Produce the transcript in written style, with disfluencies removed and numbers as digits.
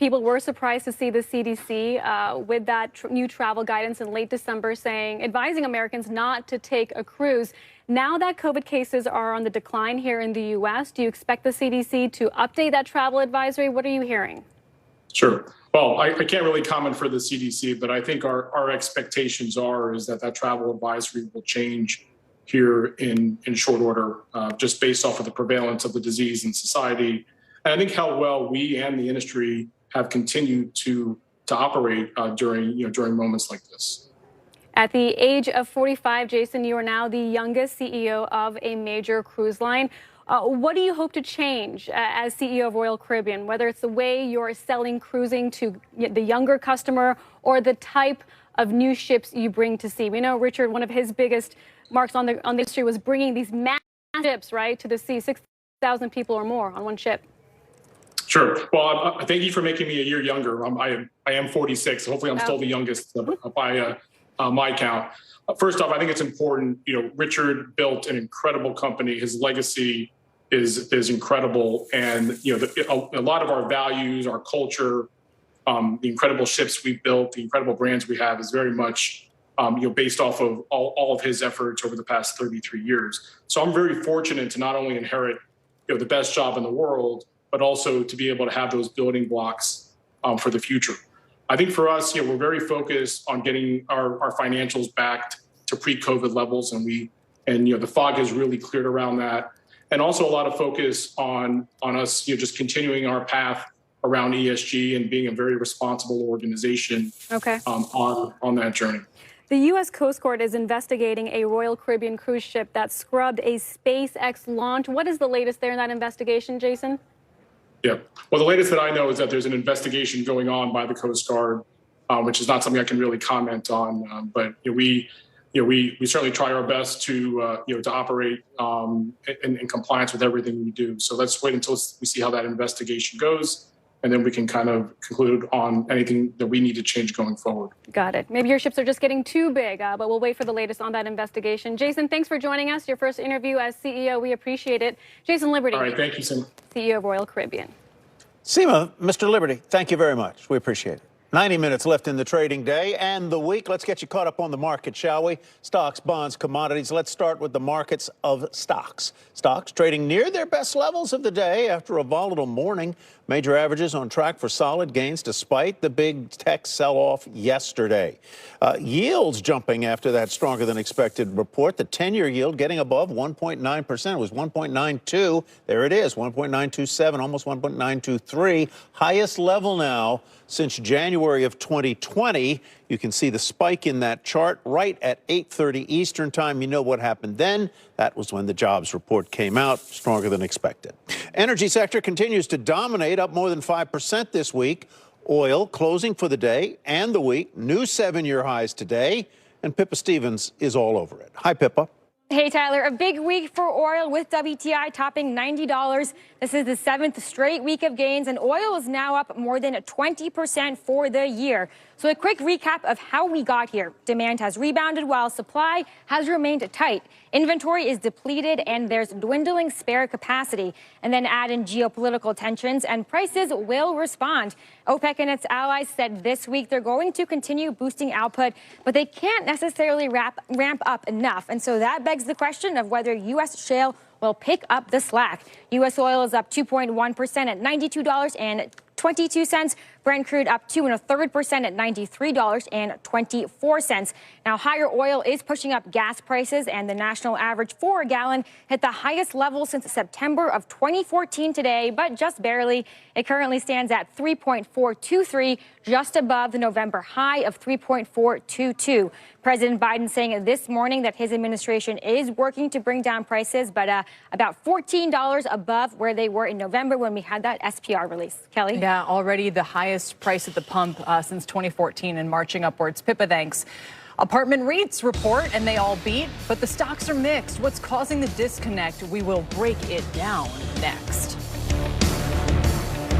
People were surprised to see the CDC with that new travel guidance in late December advising Americans not to take a cruise. Now that COVID cases are on the decline here in the U.S., do you expect the CDC to update that travel advisory? What are you hearing? Sure. Well, I can't really comment for the CDC, but I think our expectations is that travel advisory will change here in short order, just based off of the prevalence of the disease in society. And I think how well we and the industry have continued to operate during moments like this. At the age of 45, Jason, you are now the youngest CEO of a major cruise line. What do you hope to change as CEO of Royal Caribbean, whether it's the way you're selling cruising to the younger customer or the type of new ships you bring to sea? We know Richard, one of his biggest marks on the industry was bringing these massive ships, right, to the sea, 6,000 people or more on one ship. Sure. Well, thank you for making me a year younger. I am 46. So hopefully I'm still the youngest by my count. First off, I think it's important, Richard built an incredible company. His legacy is incredible. And, a lot of our values, our culture, the incredible ships we built, the incredible brands we have is very much, based off of all of his efforts over the past 33 years. So I'm very fortunate to not only inherit, the best job in the world, but also to be able to have those building blocks for the future. I think for us, we're very focused on getting our financials back to pre-COVID levels, and the fog has really cleared around that. And also a lot of focus on us, just continuing our path around ESG and being a very responsible organization on that journey. The U.S. Coast Guard is investigating a Royal Caribbean cruise ship that scrubbed a SpaceX launch. What is the latest there in that investigation, Jason? Yeah. Well, the latest that I know is that there's an investigation going on by the Coast Guard, which is not something I can really comment on. But we certainly try our best to operate in compliance with everything we do. So let's wait until we see how that investigation goes, and then we can kind of conclude on anything that we need to change going forward. Got it. Maybe your ships are just getting too big, but we'll wait for the latest on that investigation. Jason, thanks for joining us. Your first interview as CEO. We appreciate it. Jason Liberty. All right. Thank you, Seema. CEO of Royal Caribbean. Seema, Mr. Liberty, thank you very much. We appreciate it. 90 minutes left in the trading day and the week. Let's get you caught up on the market, shall we? Stocks, bonds, commodities. Let's start with the markets of stocks. Stocks trading near their best levels of the day after a volatile morning. Major averages on track for solid gains despite the big tech sell-off yesterday. Yields jumping after that stronger than expected report. The 10-year yield getting above 1.9%. It was 1.92. There it is, 1.927, almost 1.923. Highest level now since January of 2020. You can see the spike in that chart right at 8:30 Eastern time. You know what happened then. That was when the jobs report came out, stronger than expected. Energy sector continues to dominate, up more than 5% this week. Oil closing for the day and the week. New 7-year highs today. And Pippa Stevens is all over it. Hi, Pippa. Hey, Tyler, a big week for oil with WTI topping $90. This is the 7th straight week of gains, and oil is now up more than 20% for the year. So a quick recap of how we got here. Demand has rebounded while supply has remained tight. Inventory is depleted and there's dwindling spare capacity. And then add in geopolitical tensions and prices will respond. OPEC and its allies said this week they're going to continue boosting output, but they can't necessarily ramp up enough. And so that begs the question of whether U.S. shale will pick up the slack. U.S. oil is up 2.1% at $92.22. Brent crude up 2.33% at $93.24. Now, higher oil is pushing up gas prices, and the national average for a gallon hit the highest level since September of 2014 today, but just barely. It currently stands at 3.423, just above the November high of 3.422. President Biden saying this morning that his administration is working to bring down prices, but about $14 above where they were in November when we had that SPR release. Kelly? Yeah, already the highest price at the pump since 2014 and marching upwards. Pippa, thanks. Apartment REITs report and they all beat, but the stocks are mixed. What's causing the disconnect? We will break it down next.